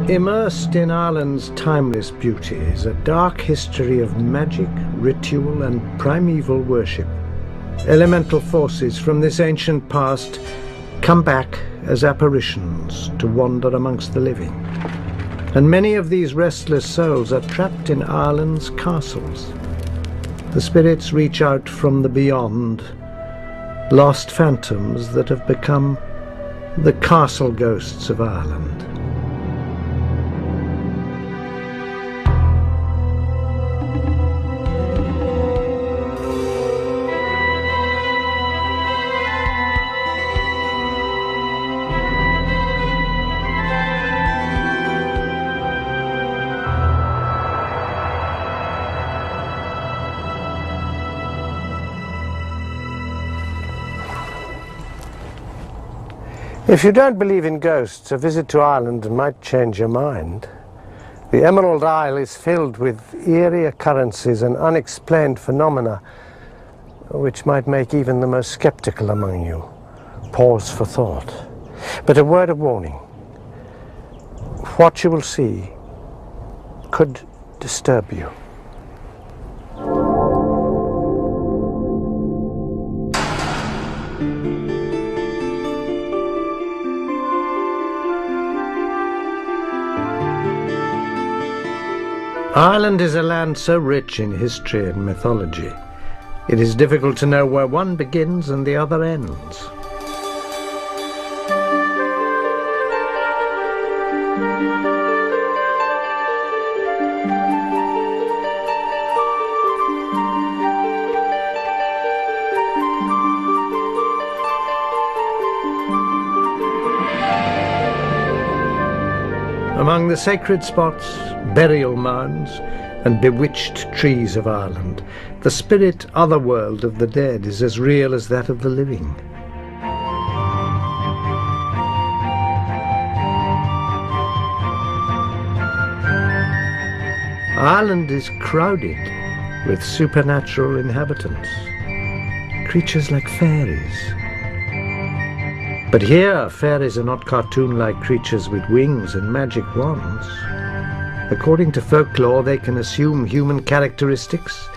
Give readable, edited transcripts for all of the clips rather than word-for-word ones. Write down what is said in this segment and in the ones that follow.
Immersed in Ireland's timeless beauty is a dark history of magic, ritual and primeval worship. Elemental forces from this ancient past come back as apparitions to wander amongst the living. And many of these restless souls are trapped in Ireland's castles. The spirits reach out from the beyond, lost phantoms that have become the castle ghosts of Ireland. If you don't believe in ghosts, a visit to Ireland might change your mind. The Emerald Isle is filled with eerie occurrences and unexplained phenomena which might make even the most skeptical among you pause for thought. But a word of warning: what you will see could disturb you. Ireland is a land so rich in history and mythology. It is difficult to know where one begins and the other ends. Among the sacred spots, burial mounds, and bewitched trees of Ireland, the spirit otherworld of the dead is as real as that of the living. Ireland is crowded with supernatural inhabitants, creatures like fairies. But here, fairies are not cartoon-like creatures with wings and magic wands. According to folklore, they can assume human characteristics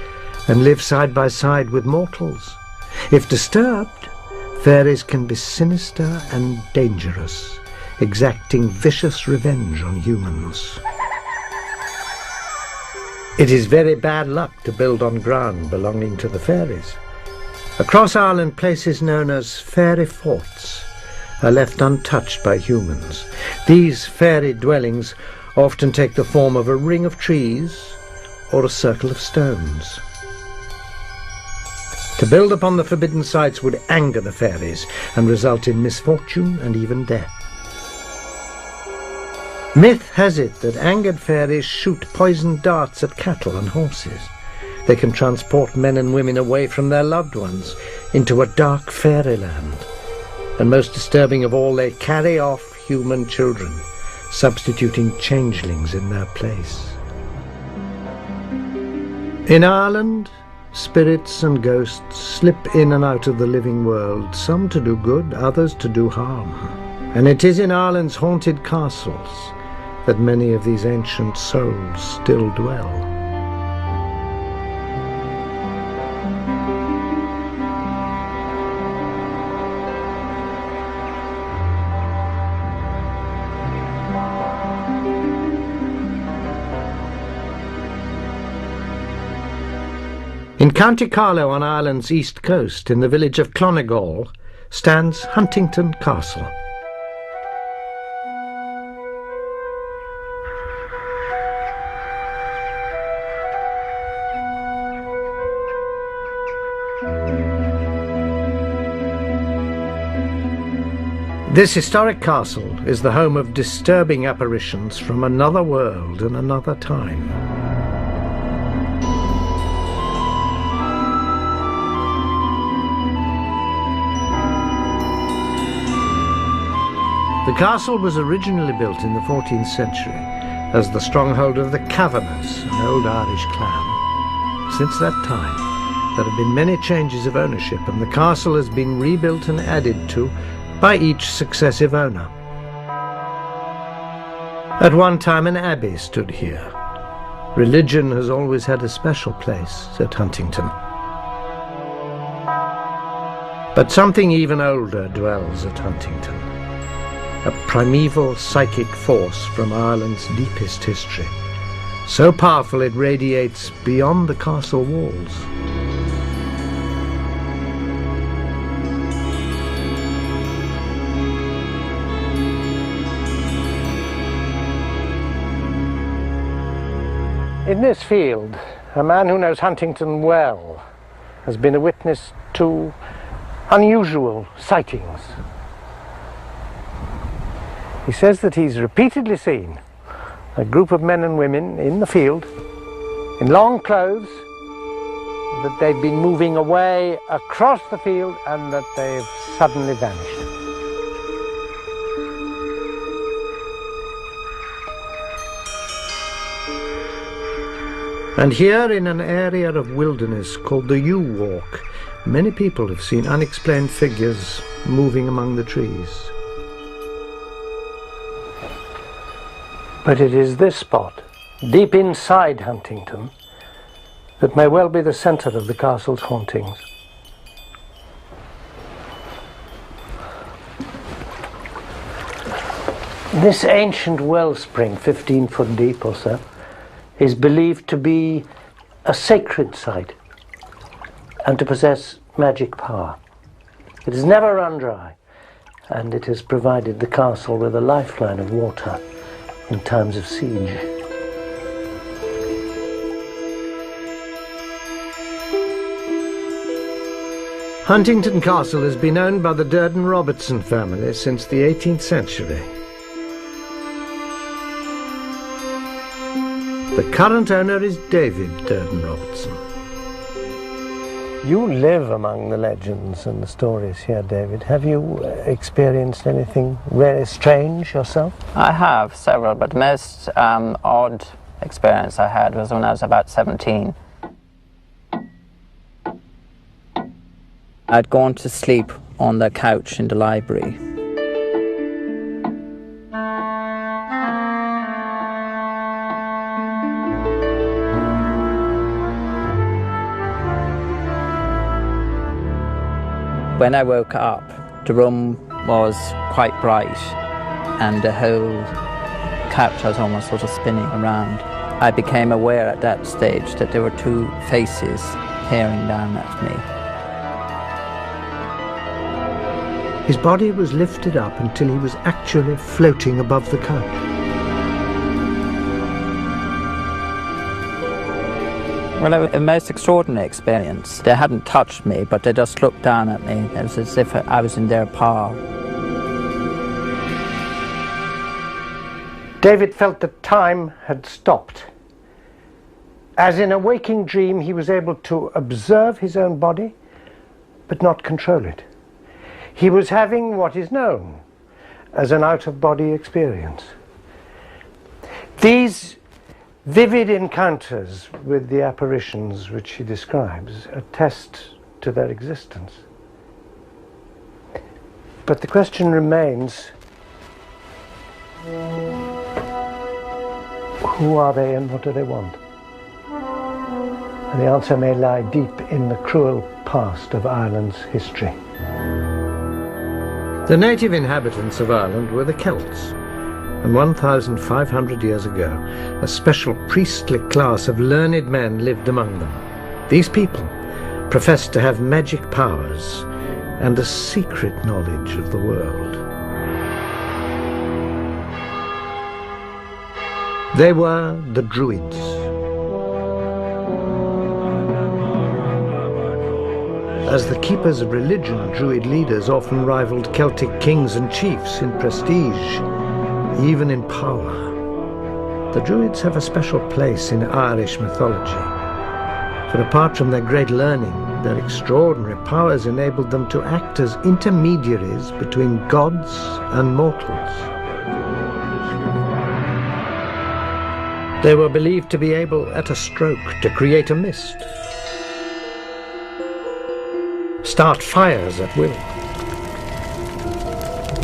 and live side by side with mortals. If disturbed, fairies can be sinister and dangerous, exacting vicious revenge on humans. It is very bad luck to build on ground belonging to the fairies. Across Ireland, places known as fairy forts are left untouched by humans. These fairy dwellings often take the form of a ring of trees or a circle of stones. To build upon the forbidden sites would anger the fairies and result in misfortune and even death. Myth has it that angered fairies shoot poisoned darts at cattle and horses. They can transport men and women away from their loved ones into a dark fairyland. And most disturbing of all, they carry off human children, substituting changelings in their place. In Ireland, spirits and ghosts slip in and out of the living world, some to do good, others to do harm. And it is in Ireland's haunted castles that many of these ancient souls still dwell. In County Carlow on Ireland's east coast, in the village of Clonegall, stands Huntington Castle. This historic castle is the home of disturbing apparitions from another world and another time. The castle was originally built in the 14th century as the stronghold of the Kavanaghs, an old Irish clan. Since that time, there have been many changes of ownership, and the castle has been rebuilt and added to by each successive owner. At one time an abbey stood here. Religion has always had a special place at Huntington. But something even older dwells at Huntington. A primeval psychic force from Ireland's deepest history. So powerful it radiates beyond the castle walls. In this field, a man who knows Huntington well has been a witness to unusual sightings. He says that he's repeatedly seen a group of men and women in the field in long clothes, that they've been moving away across the field and that they've suddenly vanished. And here in an area of wilderness called the Yew Walk, many people have seen unexplained figures moving among the trees. But it is this spot, deep inside Huntington, that may well be the centre of the castle's hauntings. This ancient wellspring, 15 foot deep or so, is believed to be a sacred site and to possess magic power. It has never run dry, and it has provided the castle with a lifeline of water in times of siege. Huntington Castle has been owned by the Durden-Robertson family since the 18th century. The current owner is David Durden-Robertson. You live among the legends and the stories here, David. Have you experienced anything really strange yourself? I have several, but the most odd experience I had was when I was about 17. I'd gone to sleep on the couch in the library. When I woke up, the room was quite bright and the whole couch was almost sort of spinning around. I became aware at that stage that there were two faces peering down at me. His body was lifted up until he was actually floating above the couch. Well, it was a most extraordinary experience. They hadn't touched me, but they just looked down at me. It was as if I was in their power. David felt that time had stopped. As in a waking dream, he was able to observe his own body, but not control it. He was having what is known as an out-of-body experience. These vivid encounters with the apparitions which he describes attest to their existence. But the question remains, who are they and what do they want? And the answer may lie deep in the cruel past of Ireland's history. The native inhabitants of Ireland were the Celts. And 1,500 years ago, a special priestly class of learned men lived among them. These people professed to have magic powers and a secret knowledge of the world. They were the Druids. As the keepers of religion, Druid leaders often rivaled Celtic kings and chiefs in prestige, even in power. The Druids have a special place in Irish mythology, for apart from their great learning, their extraordinary powers enabled them to act as intermediaries between gods and mortals. They were believed to be able, at a stroke, to create a mist, start fires at will,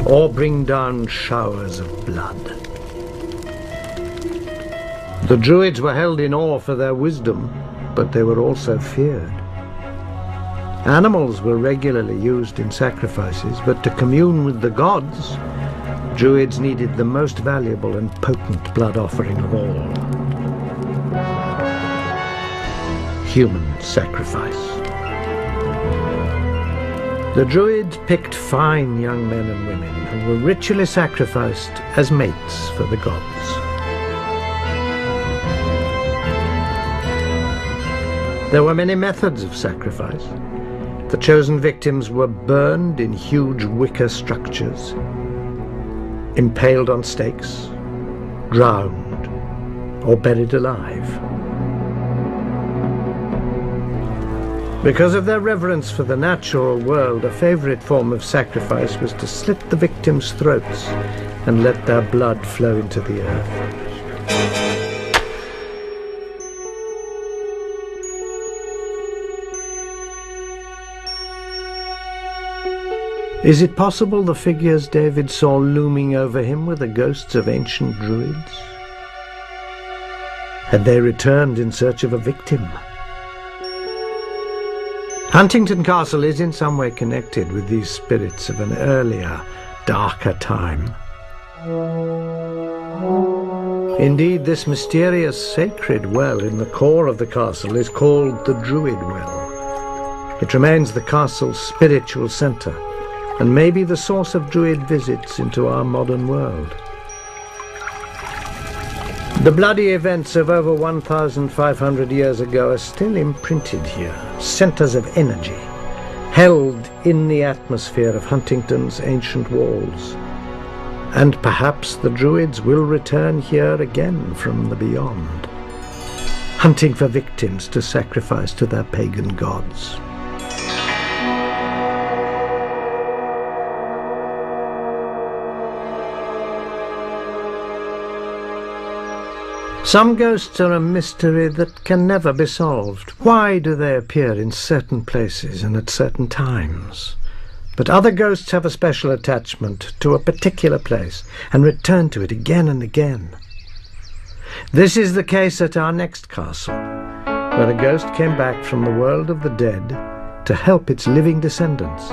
or bring down showers of blood. The Druids were held in awe for their wisdom, but they were also feared. Animals were regularly used in sacrifices, but to commune with the gods, Druids needed the most valuable and potent blood offering of all: human sacrifice. The Druids picked fine young men and women who were ritually sacrificed as mates for the gods. There were many methods of sacrifice. The chosen victims were burned in huge wicker structures, impaled on stakes, drowned, or buried alive. Because of their reverence for the natural world, a favorite form of sacrifice was to slit the victims' throats and let their blood flow into the earth. Is it possible the figures David saw looming over him were the ghosts of ancient Druids? Had they returned in search of a victim? Huntingdon Castle is in some way connected with these spirits of an earlier, darker time. Indeed, this mysterious sacred well in the core of the castle is called the Druid Well. It remains the castle's spiritual centre, and may be the source of Druid visits into our modern world. The bloody events of over 1,500 years ago are still imprinted here, centres of energy, held in the atmosphere of Huntingdon's ancient walls. And perhaps the Druids will return here again from the beyond, hunting for victims to sacrifice to their pagan gods. Some ghosts are a mystery that can never be solved. Why do they appear in certain places and at certain times? But other ghosts have a special attachment to a particular place and return to it again and again. This is the case at our next castle, where a ghost came back from the world of the dead to help its living descendants.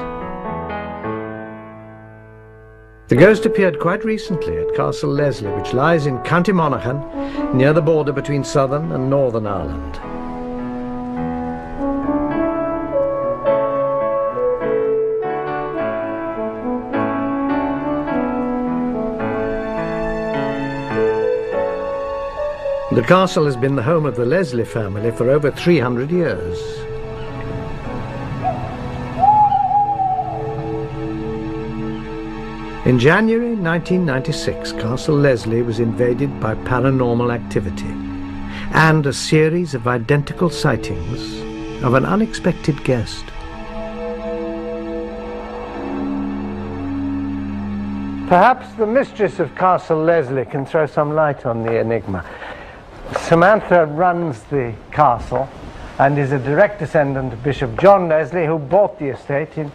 The ghost appeared quite recently at Castle Leslie, which lies in County Monaghan, near the border between Southern and Northern Ireland. The castle has been the home of the Leslie family for over 300 years. In January 1996, Castle Leslie was invaded by paranormal activity and a series of identical sightings of an unexpected guest. Perhaps the mistress of Castle Leslie can throw some light on the enigma. Samantha runs the castle and is a direct descendant of Bishop John Leslie, who bought the estate in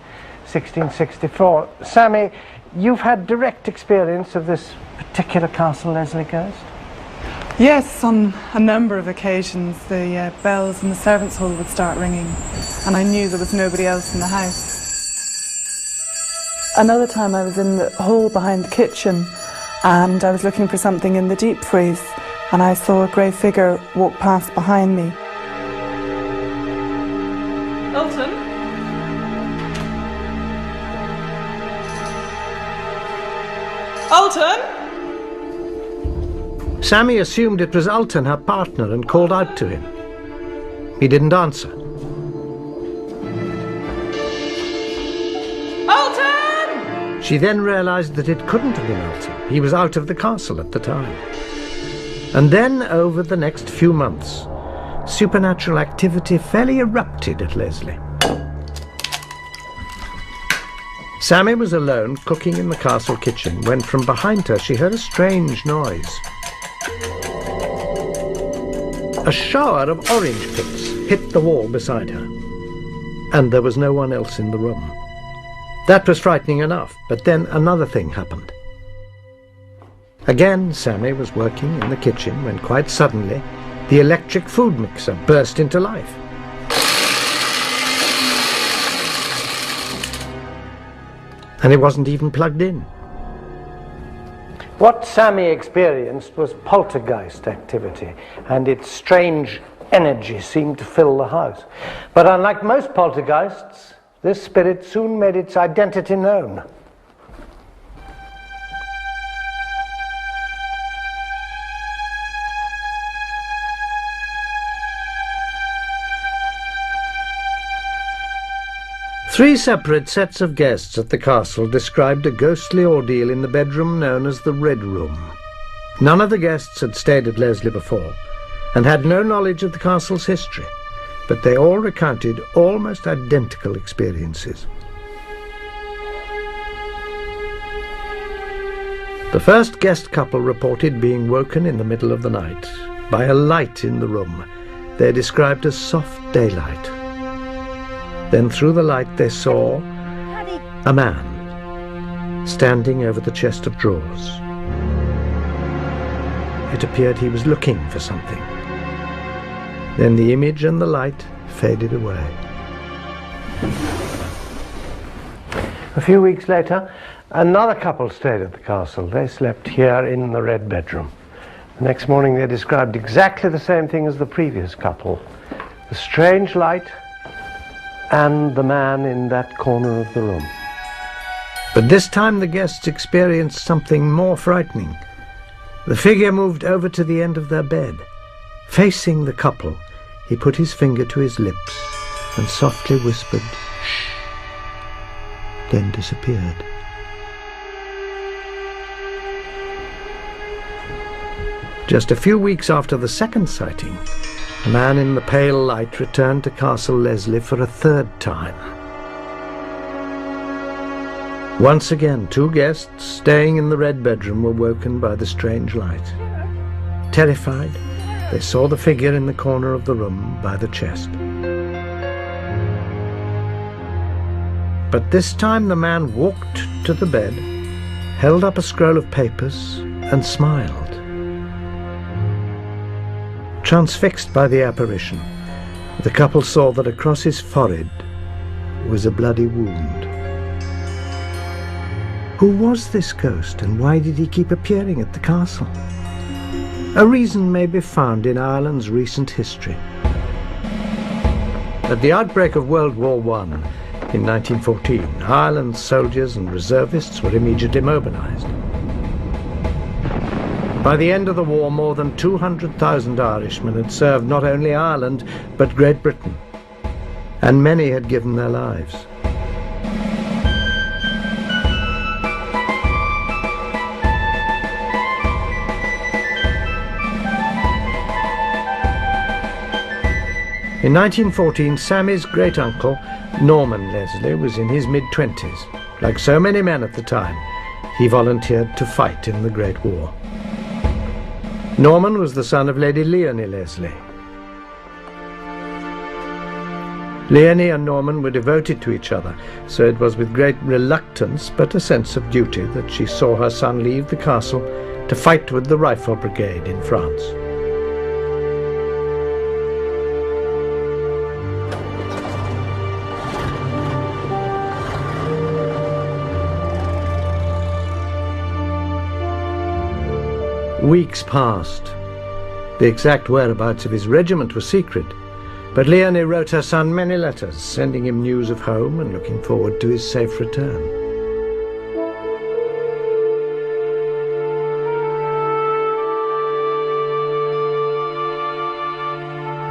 1664. Sammy, you've had direct experience of this particular Castle Leslie ghost? Yes, on a number of occasions the bells in the servants' hall would start ringing and I knew there was nobody else in the house. Another time I was in the hall behind the kitchen and I was looking for something in the deep freeze and I saw a grey figure walk past behind me. Elton? Alton? Sammy assumed it was Alton, her partner, and called out to him. He didn't answer. Alton! She then realized that it couldn't have been Alton. He was out of the castle at the time. And then, over the next few months, supernatural activity fairly erupted at Leslie. Sammy was alone, cooking in the castle kitchen, when from behind her she heard a strange noise. A shower of orange pits hit the wall beside her, and there was no one else in the room. That was frightening enough, but then another thing happened. Again, Sammy was working in the kitchen when quite suddenly the electric food mixer burst into life. And it wasn't even plugged in. What Sammy experienced was poltergeist activity, and its strange energy seemed to fill the house. But unlike most poltergeists, this spirit soon made its identity known. Three separate sets of guests at the castle described a ghostly ordeal in the bedroom known as the Red Room. None of the guests had stayed at Leslie before and had no knowledge of the castle's history, but they all recounted almost identical experiences. The first guest couple reported being woken in the middle of the night by a light in the room they described as soft daylight. Then through the light they saw a man standing over the chest of drawers. It appeared he was looking for something. Then the image and the light faded away. A few weeks later, another couple stayed at the castle. They slept here in the red bedroom. The next morning they described exactly the same thing as the previous couple. The strange light and the man in that corner of the room. But this time the guests experienced something more frightening. The figure moved over to the end of their bed. Facing the couple, he put his finger to his lips and softly whispered, "Shh," then disappeared. Just a few weeks after the second sighting, a man in the pale light returned to Castle Leslie for a third time. Once again, two guests staying in the red bedroom were woken by the strange light. Terrified, they saw the figure in the corner of the room by the chest. But this time the man walked to the bed, held up a scroll of papers, and smiled. Transfixed by the apparition, the couple saw that across his forehead was a bloody wound. Who was this ghost, and why did he keep appearing at the castle? A reason may be found in Ireland's recent history. At the outbreak of World War I in 1914, Ireland's soldiers and reservists were immediately mobilized. By the end of the war, more than 200,000 Irishmen had served not only Ireland, but Great Britain, and many had given their lives. In 1914, Sammy's great-uncle, Norman Leslie, was in his mid-20s. Like so many men at the time, he volunteered to fight in the Great War. Norman was the son of Lady Leonie Leslie. Leonie and Norman were devoted to each other, so it was with great reluctance but a sense of duty that she saw her son leave the castle to fight with the Rifle Brigade in France. Weeks passed. The exact whereabouts of his regiment was secret, but Leonie wrote her son many letters, sending him news of home and looking forward to his safe return.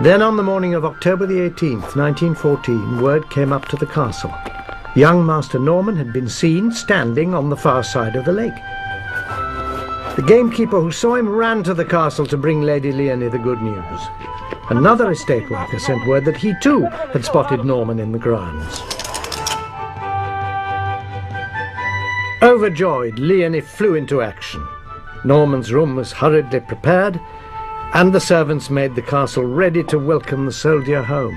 Then on the morning of October the 18th, 1914, word came up to the castle. Young Master Norman had been seen standing on the far side of the lake. The gamekeeper who saw him ran to the castle to bring Lady Leonie the good news. Another estate worker sent word that he too had spotted Norman in the grounds. Overjoyed, Leonie flew into action. Norman's room was hurriedly prepared, and the servants made the castle ready to welcome the soldier home.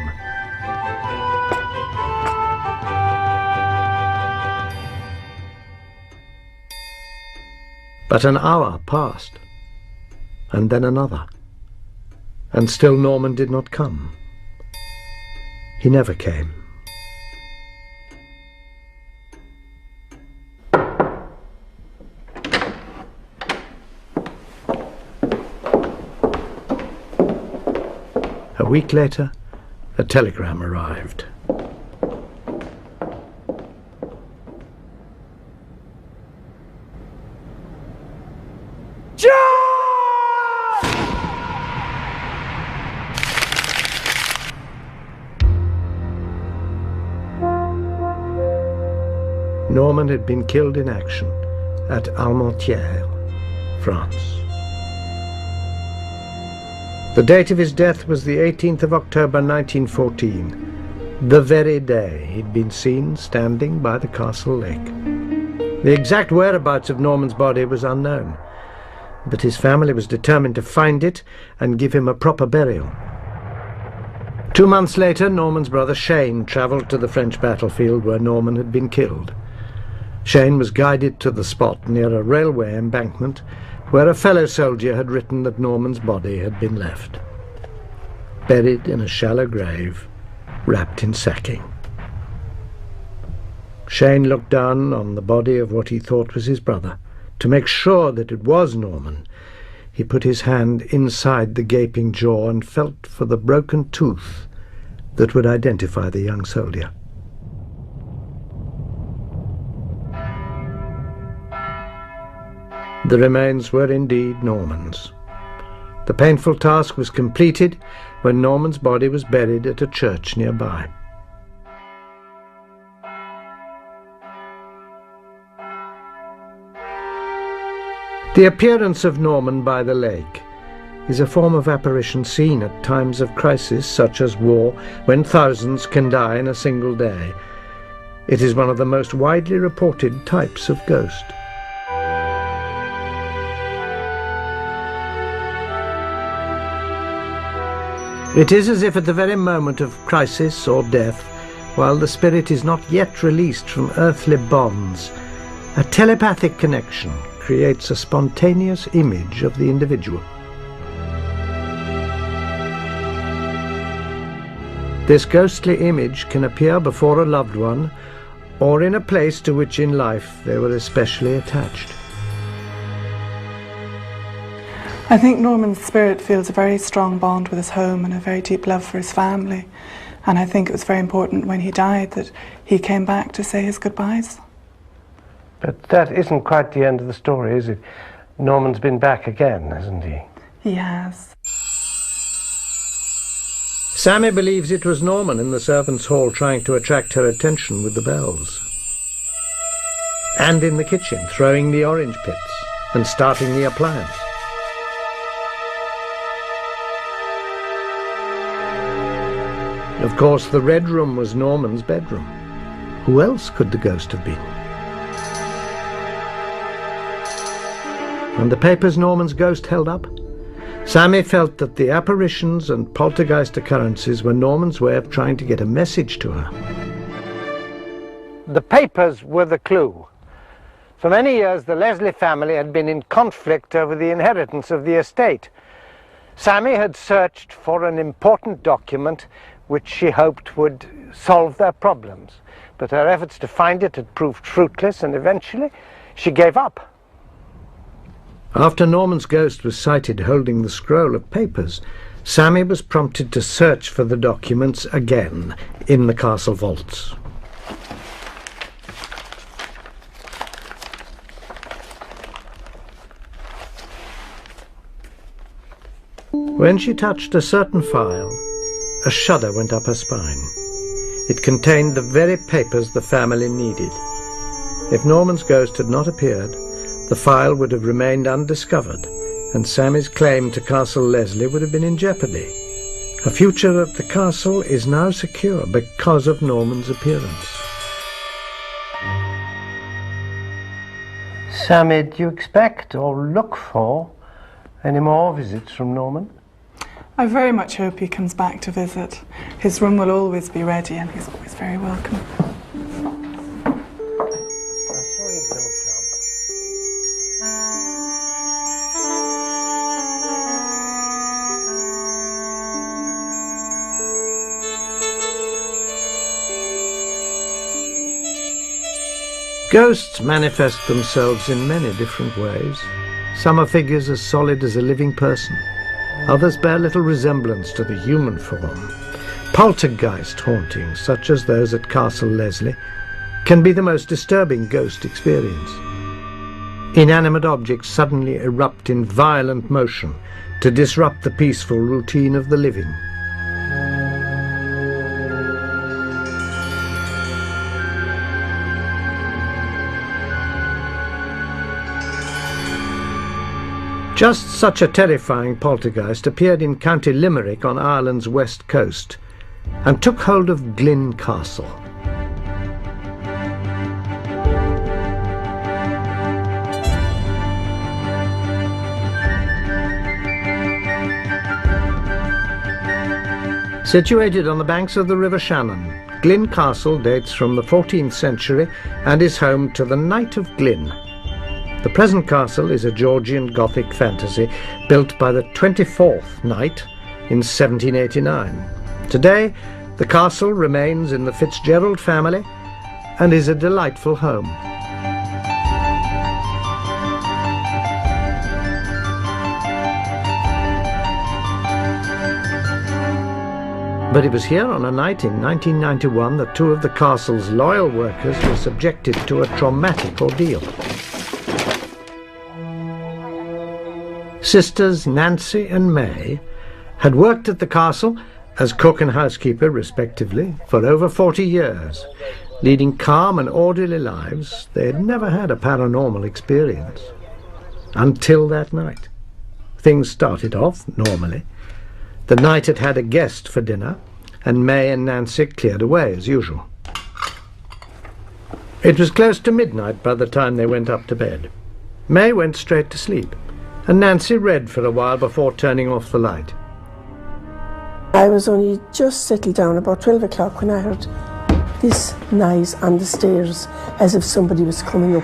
But an hour passed, and then another, and still Norman did not come. He never came. A week later, a telegram arrived. Norman had been killed in action at Armentières, France. The date of his death was the 18th of October 1914, the very day he'd been seen standing by the castle lake. The exact whereabouts of Norman's body was unknown, but his family was determined to find it and give him a proper burial. 2 months later, Norman's brother Shane travelled to the French battlefield where Norman had been killed. Shane was guided to the spot near a railway embankment where a fellow soldier had written that Norman's body had been left, buried in a shallow grave, wrapped in sacking. Shane looked down on the body of what he thought was his brother. To make sure that it was Norman, he put his hand inside the gaping jaw and felt for the broken tooth that would identify the young soldier. The remains were indeed Norman's. The painful task was completed when Norman's body was buried at a church nearby. The appearance of Norman by the lake is a form of apparition seen at times of crisis such as war, when thousands can die in a single day. It is one of the most widely reported types of ghost. It is as if at the very moment of crisis or death, while the spirit is not yet released from earthly bonds, a telepathic connection creates a spontaneous image of the individual. This ghostly image can appear before a loved one or in a place to which in life they were especially attached. I think Norman's spirit feels a very strong bond with his home and a very deep love for his family. And I think it was very important when he died that he came back to say his goodbyes. But that isn't quite the end of the story, is it? Norman's been back again, hasn't he? He has. Sammy believes it was Norman in the servants' hall trying to attract her attention with the bells. And in the kitchen, throwing the orange pits and starting the appliance. Of course, the red room was Norman's bedroom. Who else could the ghost have been? And the papers Norman's ghost held up? Sammy felt that the apparitions and poltergeist occurrences were Norman's way of trying to get a message to her. The papers were the clue. For many years, the Leslie family had been in conflict over the inheritance of the estate. Sammy had searched for an important document which she hoped would solve their problems. But her efforts to find it had proved fruitless, and eventually she gave up. After Norman's ghost was sighted holding the scroll of papers, Sammy was prompted to search for the documents again in the castle vaults. When she touched a certain file, a shudder went up her spine. It contained the very papers the family needed. If Norman's ghost had not appeared, the file would have remained undiscovered, and Sammy's claim to Castle Leslie would have been in jeopardy. Her future at the castle is now secure because of Norman's appearance. Sammy, do you expect or look for any more visits from Norman? I very much hope he comes back to visit. His room will always be ready and he's always very welcome. I'm sorry, don't come. Ghosts manifest themselves in many different ways. Some are figures as solid as a living person. Others bear little resemblance to the human form. Poltergeist hauntings, such as those at Castle Leslie, can be the most disturbing ghost experience. Inanimate objects suddenly erupt in violent motion to disrupt the peaceful routine of the living. Just such a terrifying poltergeist appeared in County Limerick on Ireland's west coast and took hold of Glynn Castle. Situated on the banks of the River Shannon, Glynn Castle dates from the 14th century and is home to the Knight of Glynn. The present castle is a Georgian Gothic fantasy built by the 24th Knight in 1789. Today, the castle remains in the Fitzgerald family and is a delightful home. But it was here on a night in 1991 that two of the castle's loyal workers were subjected to a traumatic ordeal. Sisters Nancy and May had worked at the castle as cook and housekeeper, respectively, for over 40 years. Leading calm and orderly lives, they had never had a paranormal experience. Until that night. Things started off normally. The Knight had had a guest for dinner, and May and Nancy cleared away as usual. It was close to midnight by the time they went up to bed. May went straight to sleep, and Nancy read for a while before turning off the light. I was only just settled down about 12 o'clock when I heard this noise on the stairs, as if somebody was coming up,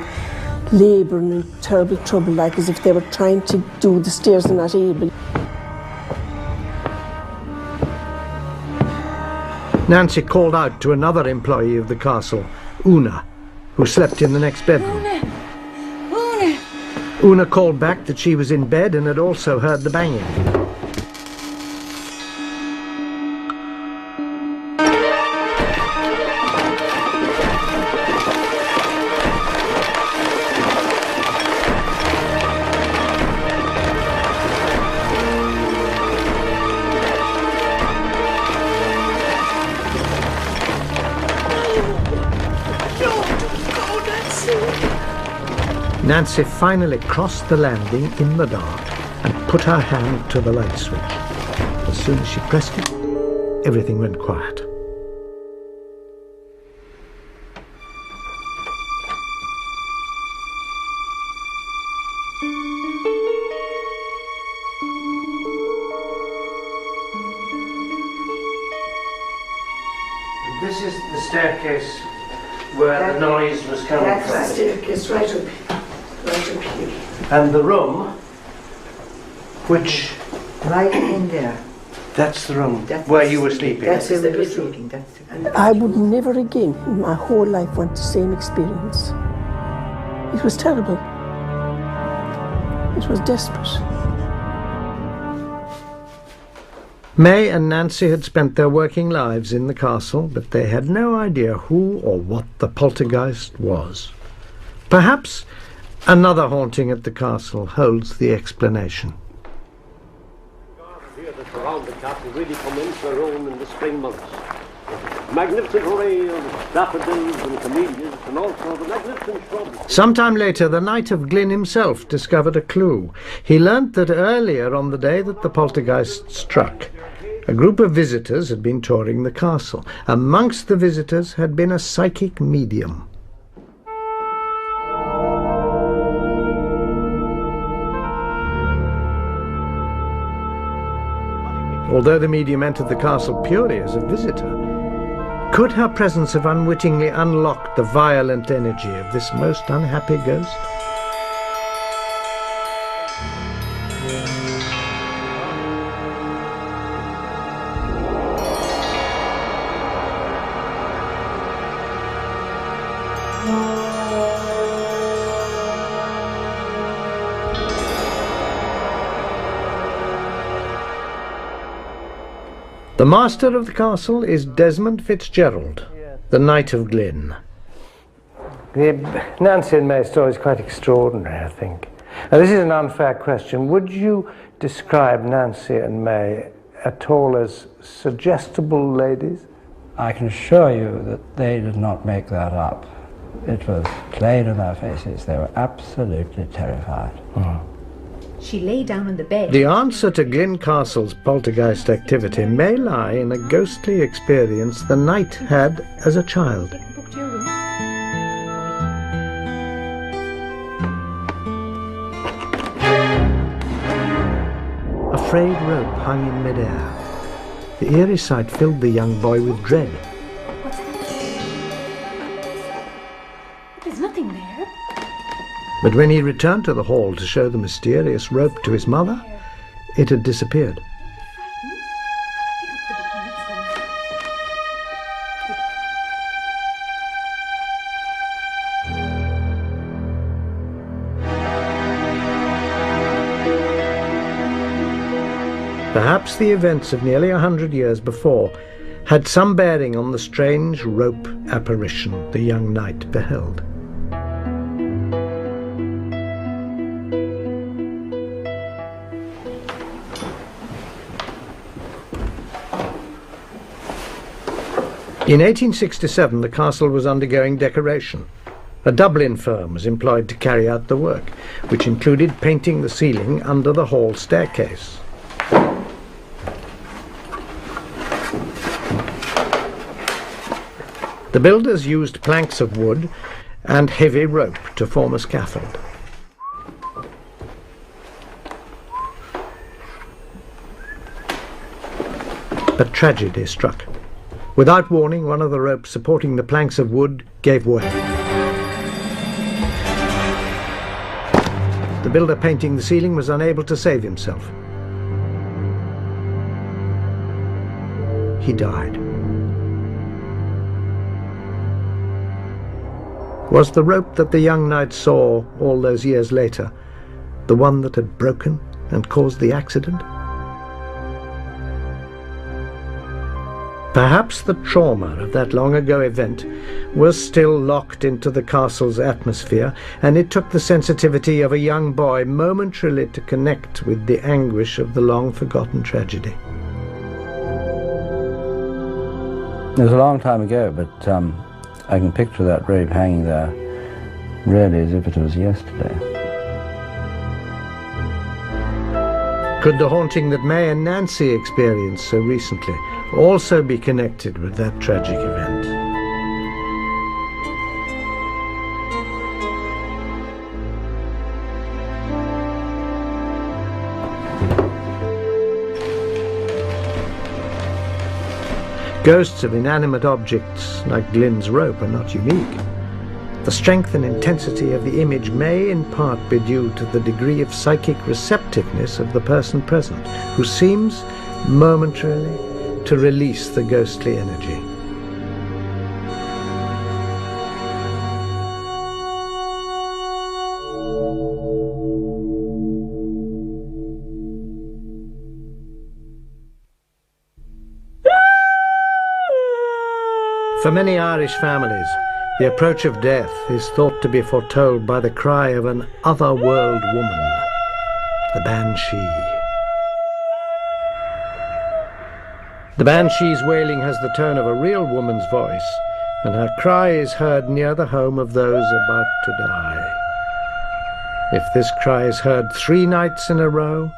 labouring in terrible trouble, like as if they were trying to do the stairs and not able. Nancy called out to another employee of the castle, Una, who slept in the next bedroom. Una called back that she was in bed and had also heard the banging. Nancy finally crossed the landing in the dark and put her hand to the light switch. As soon as she pressed it, everything went quiet. This is the staircase where the noise was coming from. That's the staircase right up here. And the room, which... Right in there. That's the room where you were sleeping. That's where we were sleeping. I would never again in my whole life want the same experience. It was terrible. It was desperate. May and Nancy had spent their working lives in the castle, but they had no idea who or what the poltergeist was. Perhaps another haunting at the castle holds the explanation. Here that surround the castle really come into their own in the spring months. Magnificent array of daffodils and camellias, and also the magnificent shrubs. Sometime later, the Knight of Glynn himself discovered a clue. He learnt that earlier on the day that the poltergeist struck, a group of visitors had been touring the castle. Amongst the visitors had been a psychic medium. Although the medium entered the castle purely as a visitor, could her presence have unwittingly unlocked the violent energy of this most unhappy ghost? The master of the castle is Desmond Fitzgerald, the Knight of Glyn. The Nancy and May story is quite extraordinary, I think. Now, this is an unfair question. Would you describe Nancy and May at all as suggestible ladies? I can assure you that they did not make that up. It was plain in their faces. They were absolutely terrified. She lay down on the bed. The answer to Glyn Castle's poltergeist activity may lie in a ghostly experience the knight had as a child. Book to your room. A frayed rope hung in midair. The eerie sight filled the young boy with dread. What's that? There's nothing there. But when he returned to the hall to show the mysterious rope to his mother, it had disappeared. Perhaps the events of nearly 100 years before had some bearing on the strange rope apparition the young knight beheld. In 1867 the castle was undergoing decoration. A Dublin firm was employed to carry out the work, which included painting the ceiling under the hall staircase. The builders used planks of wood and heavy rope to form a scaffold. But tragedy struck. Without warning, one of the ropes supporting the planks of wood gave way. The builder painting the ceiling was unable to save himself. He died. Was the rope that the young knight saw all those years later the one that had broken and caused the accident? Perhaps the trauma of that long-ago event was still locked into the castle's atmosphere, and it took the sensitivity of a young boy momentarily to connect with the anguish of the long-forgotten tragedy. It was a long time ago, but I can picture that rope hanging there really as if it was yesterday. Could the haunting that May and Nancy experienced so recently also be connected with that tragic event? Ghosts of inanimate objects like Glyn's rope are not unique. The strength and intensity of the image may in part be due to the degree of psychic receptiveness of the person present, who seems momentarily to release the ghostly energy. For many Irish families, the approach of death is thought to be foretold by the cry of an other-world woman, the banshee. The banshee's wailing has the tone of a real woman's voice, and her cry is heard near the home of those about to die. If this cry is heard 3 nights in a row,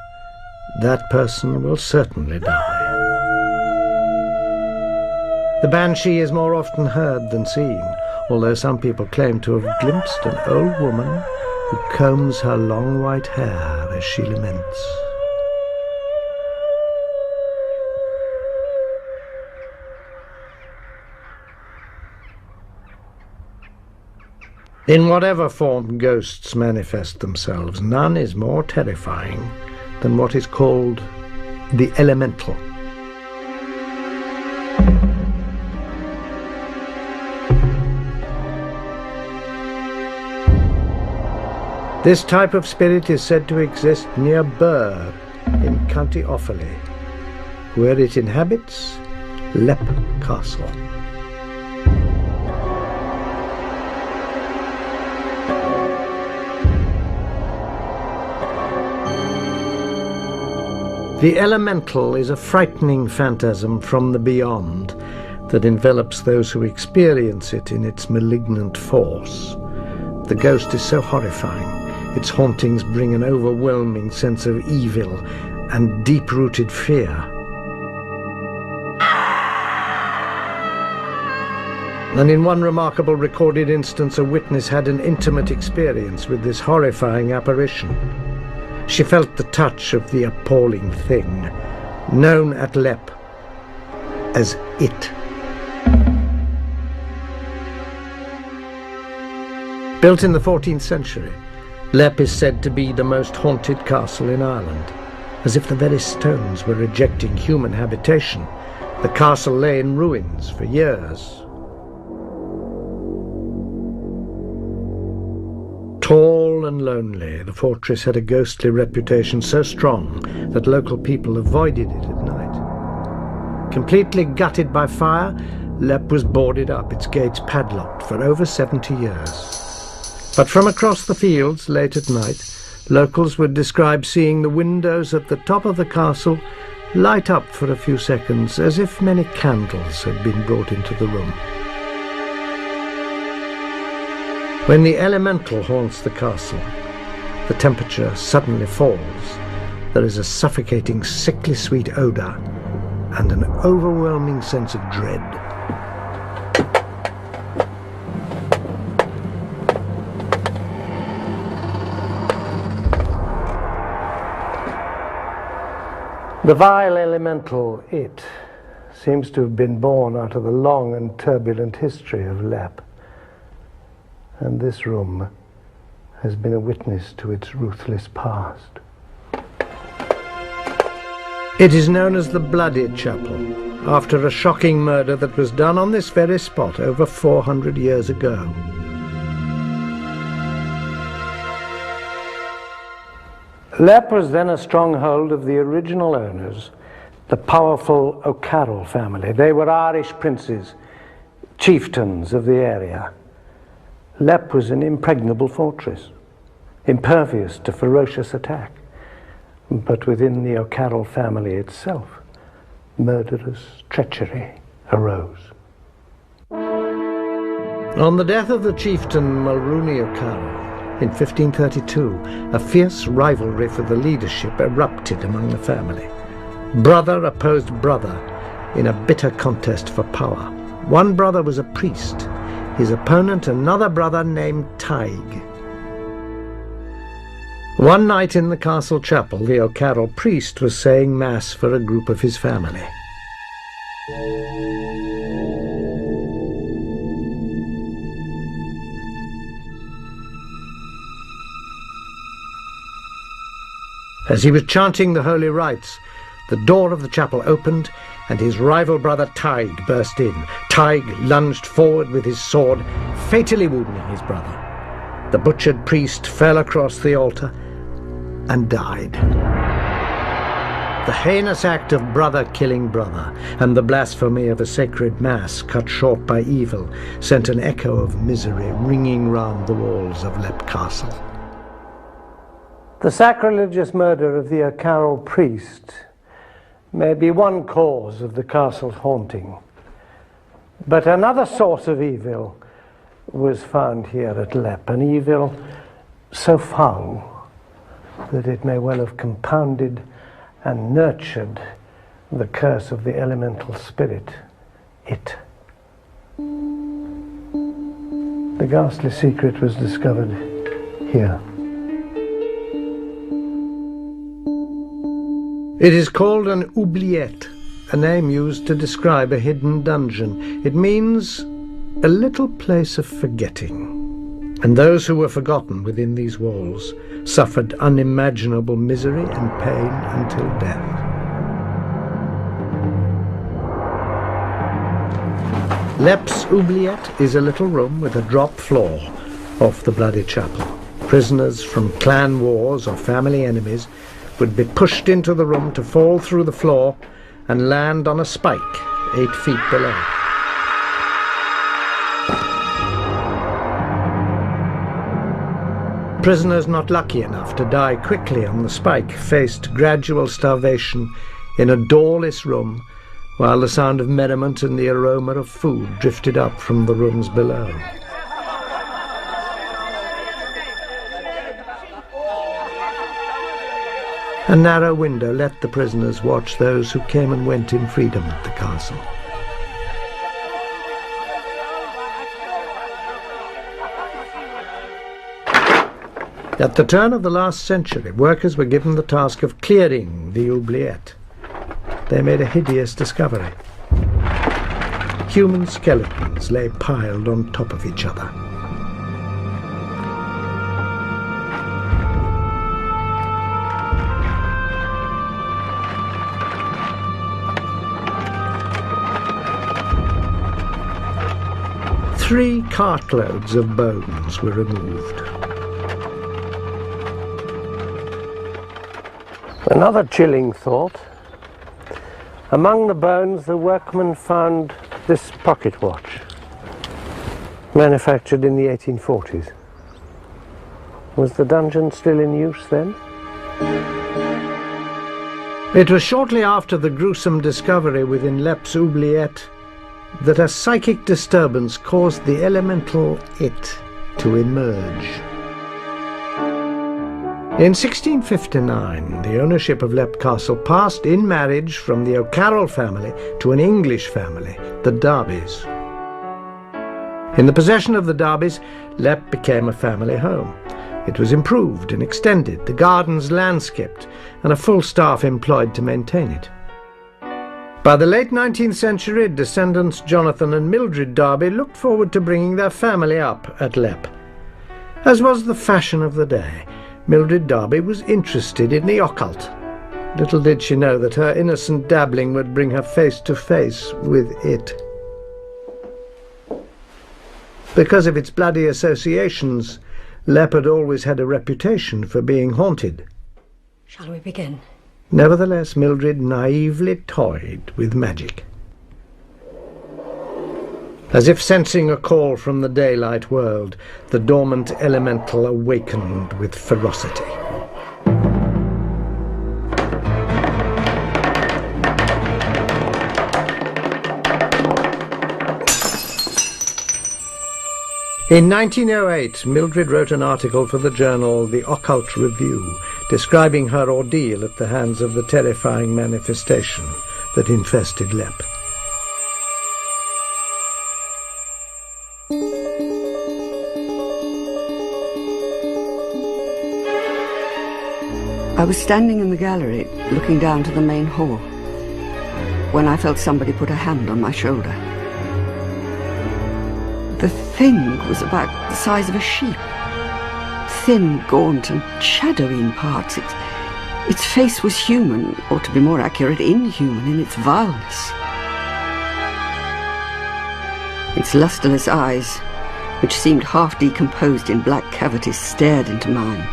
that person will certainly die. The banshee is more often heard than seen, although some people claim to have glimpsed an old woman who combs her long white hair as she laments. In whatever form ghosts manifest themselves, none is more terrifying than what is called the elemental. This type of spirit is said to exist near Birr in County Offaly, where it inhabits Leap Castle. The elemental is a frightening phantasm from the beyond that envelops those who experience it in its malignant force. The ghost is so horrifying. Its hauntings bring an overwhelming sense of evil and deep-rooted fear. And in one remarkable recorded instance, a witness had an intimate experience with this horrifying apparition. She felt the touch of the appalling thing, known at Leap as It. Built in the 14th century, Leap is said to be the most haunted castle in Ireland. As if the very stones were rejecting human habitation, the castle lay in ruins for years. Tall and lonely, the fortress had a ghostly reputation so strong that local people avoided it at night. Completely gutted by fire, Leap was boarded up, its gates padlocked for over 70 years. But from across the fields, late at night, locals would describe seeing the windows at the top of the castle light up for a few seconds, as if many candles had been brought into the room. When the elemental haunts the castle, the temperature suddenly falls. There is a suffocating, sickly sweet odour and an overwhelming sense of dread. The vile elemental It seems to have been born out of the long and turbulent history of Leap. And this room has been a witness to its ruthless past. It is known as the Bloody Chapel, after a shocking murder that was done on this very spot over 400 years ago. Leap was then a stronghold of the original owners, the powerful O'Carroll family. They were Irish princes, chieftains of the area. Leap was an impregnable fortress, impervious to ferocious attack. But within the O'Carroll family itself, murderous treachery arose. On the death of the chieftain Mulrooney O'Carroll in 1532, a fierce rivalry for the leadership erupted among the family. Brother opposed brother in a bitter contest for power. One brother was a priest, his opponent another brother named Tig. One night in the castle chapel, the O'Carroll priest was saying mass for a group of his family. As he was chanting the holy rites, the door of the chapel opened and his rival brother Tig burst in. Tig lunged forward with his sword, fatally wounding his brother. The butchered priest fell across the altar and died. The heinous act of brother killing brother and the blasphemy of a sacred mass cut short by evil sent an echo of misery ringing round the walls of Leap Castle. The sacrilegious murder of the O'Carroll priest may be one cause of the castle's haunting, but another source of evil was found here at Leap, an evil so foul that it may well have compounded and nurtured the curse of the elemental spirit, It. The ghastly secret was discovered here. It is called an oubliette, a name used to describe a hidden dungeon. It means a little place of forgetting. And those who were forgotten within these walls suffered unimaginable misery and pain until death. Leap's oubliette is a little room with a drop floor off the Bloody Chapel. Prisoners from clan wars or family enemies would be pushed into the room to fall through the floor and land on a spike 8 feet below. Prisoners not lucky enough to die quickly on the spike faced gradual starvation in a doorless room, while the sound of merriment and the aroma of food drifted up from the rooms below. A narrow window let the prisoners watch those who came and went in freedom at the castle. At the turn of the last century, workers were given the task of clearing the oubliette. They made a hideous discovery. Human skeletons lay piled on top of each other. Three cartloads of bones were removed. Another chilling thought. Among the bones, the workmen found this pocket watch, manufactured in the 1840s. Was the dungeon still in use then? It was shortly after the gruesome discovery within Lepp's oubliette that a psychic disturbance caused the elemental it to emerge. In 1659, the ownership of Lepp Castle passed in marriage from the O'Carroll family to an English family, the Darbys. In the possession of the Darbys, Lepp became a family home. It was improved and extended, the gardens landscaped, and a full staff employed to maintain it. By the late 19th century, descendants Jonathan and Mildred Darby looked forward to bringing their family up at Lepp. As was the fashion of the day, Mildred Darby was interested in the occult. Little did she know that her innocent dabbling would bring her face to face with it. Because of its bloody associations, Lepp had always had a reputation for being haunted. Shall we begin? Nevertheless, Mildred naively toyed with magic. As if sensing a call from the daylight world, the dormant elemental awakened with ferocity. In 1908, Mildred wrote an article for the journal The Occult Review, describing her ordeal at the hands of the terrifying manifestation that infested Lepp. I was standing in the gallery, looking down to the main hall, when I felt somebody put a hand on my shoulder. The thing was about the size of a sheep, thin, gaunt, and shadowy in parts. Its face was human, or to be more accurate, inhuman in its vileness. Its lustreless eyes, which seemed half decomposed in black cavities, stared into mine.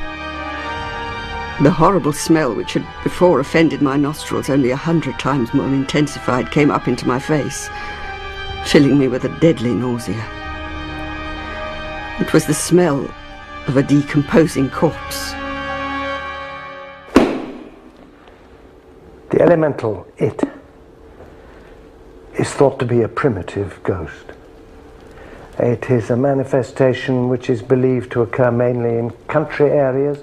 The horrible smell, which had before offended my nostrils only 100 times more intensified, came up into my face, filling me with a deadly nausea. It was the smell of a decomposing corpse. The elemental it is thought to be a primitive ghost. It is a manifestation which is believed to occur mainly in country areas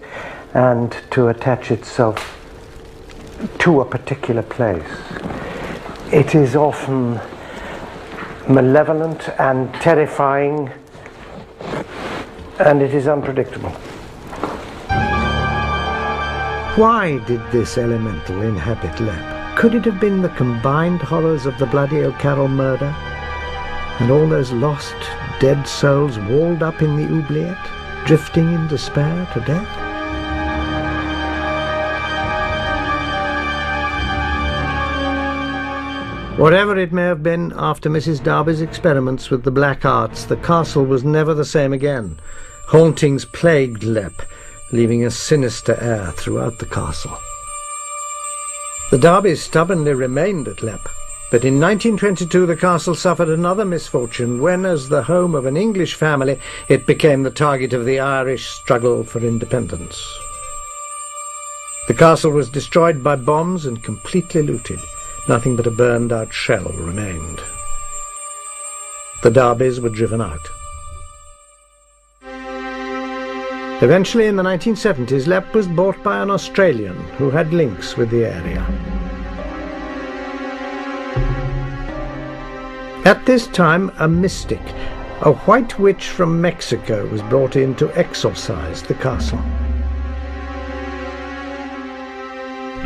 and to attach itself to a particular place. It is often malevolent and terrifying, and it is unpredictable. Why did this elemental inhabit Lepp? Could it have been the combined horrors of the bloody O'Carroll murder and all those lost, dead souls walled up in the oubliette, drifting in despair to death? Whatever it may have been, after Mrs. Darby's experiments with the black arts, the castle was never the same again. Hauntings plagued Lepp, leaving a sinister air throughout the castle. The Darbys stubbornly remained at Lepp, but in 1922 the castle suffered another misfortune when, as the home of an English family, it became the target of the Irish struggle for independence. The castle was destroyed by bombs and completely looted. Nothing but a burned-out shell remained. The Darbys were driven out. Eventually, in the 1970s, Lepp was bought by an Australian who had links with the area. At this time, a mystic, a white witch from Mexico, was brought in to exorcise the castle.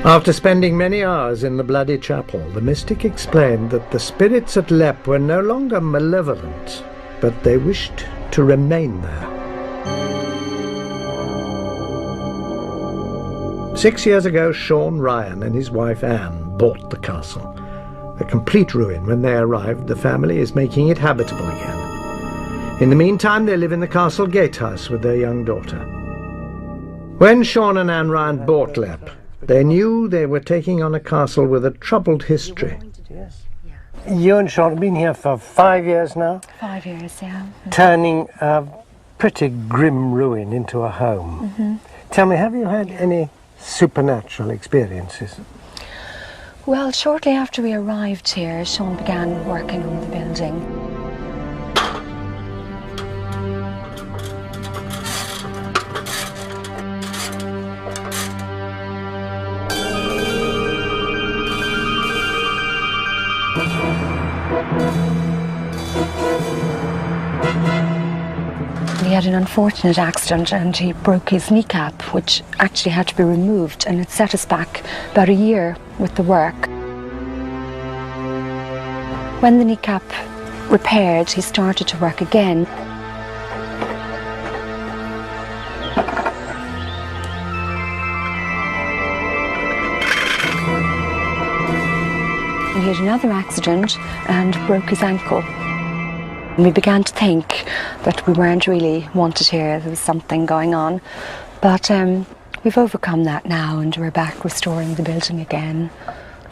After spending many hours in the bloody chapel, the mystic explained that the spirits at Lepp were no longer malevolent, but they wished to remain there. 6 years ago, Sean Ryan and his wife Anne bought the castle. A complete ruin when they arrived, the family is making it habitable again. In the meantime, they live in the castle gatehouse with their young daughter. When Sean and Anne Ryan bought Lepp, they knew they were taking on a castle with a troubled history. You and Sean have been here for 5 years now? 5 years, yeah. Turning a pretty grim ruin into a home. Mm-hmm. Tell me, have you had any supernatural experiences? Well, shortly after we arrived here, Sean began working on the building. He had an unfortunate accident and he broke his kneecap, which actually had to be removed, and it set us back about a year with the work. When the kneecap repaired, he started to work again. And he had another accident and broke his ankle. We began to think that we weren't really wanted here, there was something going on. But we've overcome that now and we're back restoring the building again.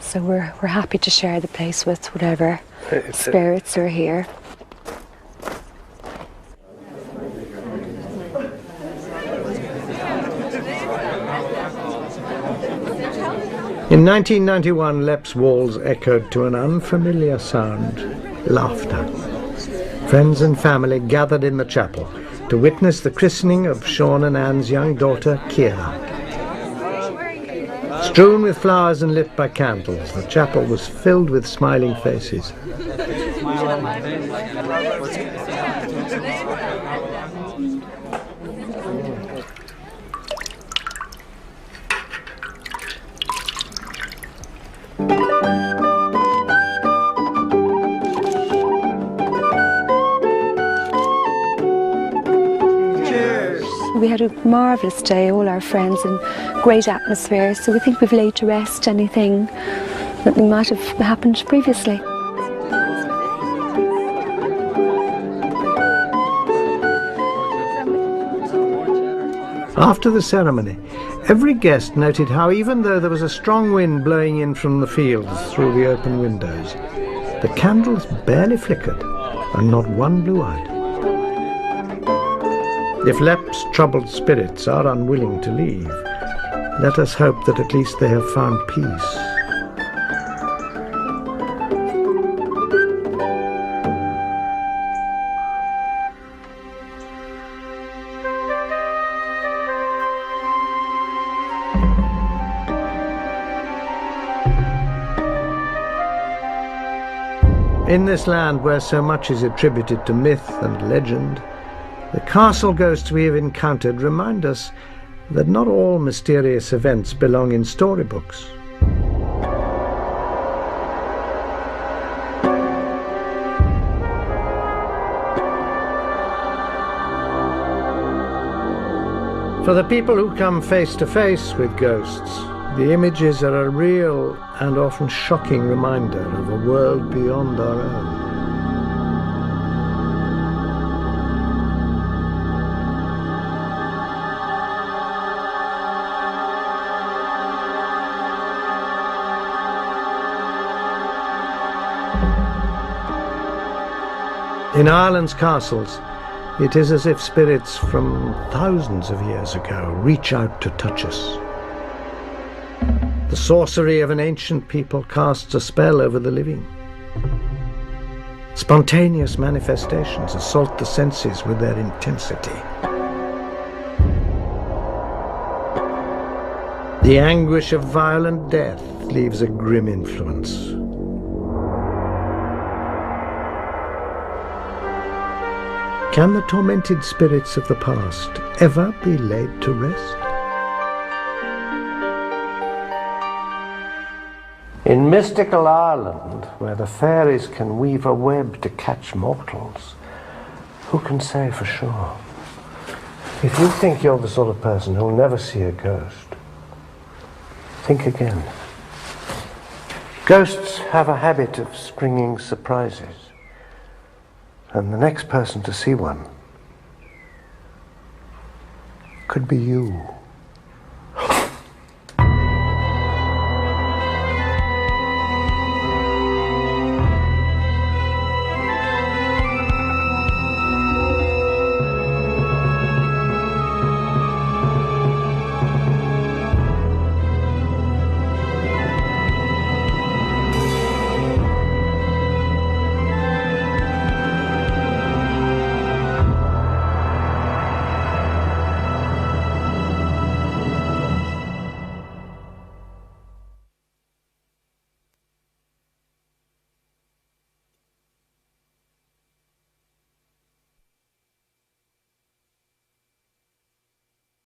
So we're happy to share the place with whatever spirits are here. In 1991, Lepp's walls echoed to an unfamiliar sound: laughter. Friends and family gathered in the chapel to witness the christening of Sean and Anne's young daughter, Kira. Strewn with flowers and lit by candles, the chapel was filled with smiling faces. We had a marvellous day, all our friends, and great atmosphere, so we think we've laid to rest anything that might have happened previously. After the ceremony, every guest noted how, even though there was a strong wind blowing in from the fields through the open windows, the candles barely flickered and not one blew out. If Lepp's troubled spirits are unwilling to leave, let us hope that at least they have found peace. In this land where so much is attributed to myth and legend, the castle ghosts we have encountered remind us that not all mysterious events belong in storybooks. For the people who come face to face with ghosts, the images are a real and often shocking reminder of a world beyond our own. In Ireland's castles, it is as if spirits from thousands of years ago reach out to touch us. The sorcery of an ancient people casts a spell over the living. Spontaneous manifestations assault the senses with their intensity. The anguish of violent death leaves a grim influence. Can the tormented spirits of the past ever be laid to rest? In mystical Ireland, where the fairies can weave a web to catch mortals, who can say for sure? If you think you're the sort of person who'll never see a ghost, think again. Ghosts have a habit of springing surprises, and the next person to see one could be you.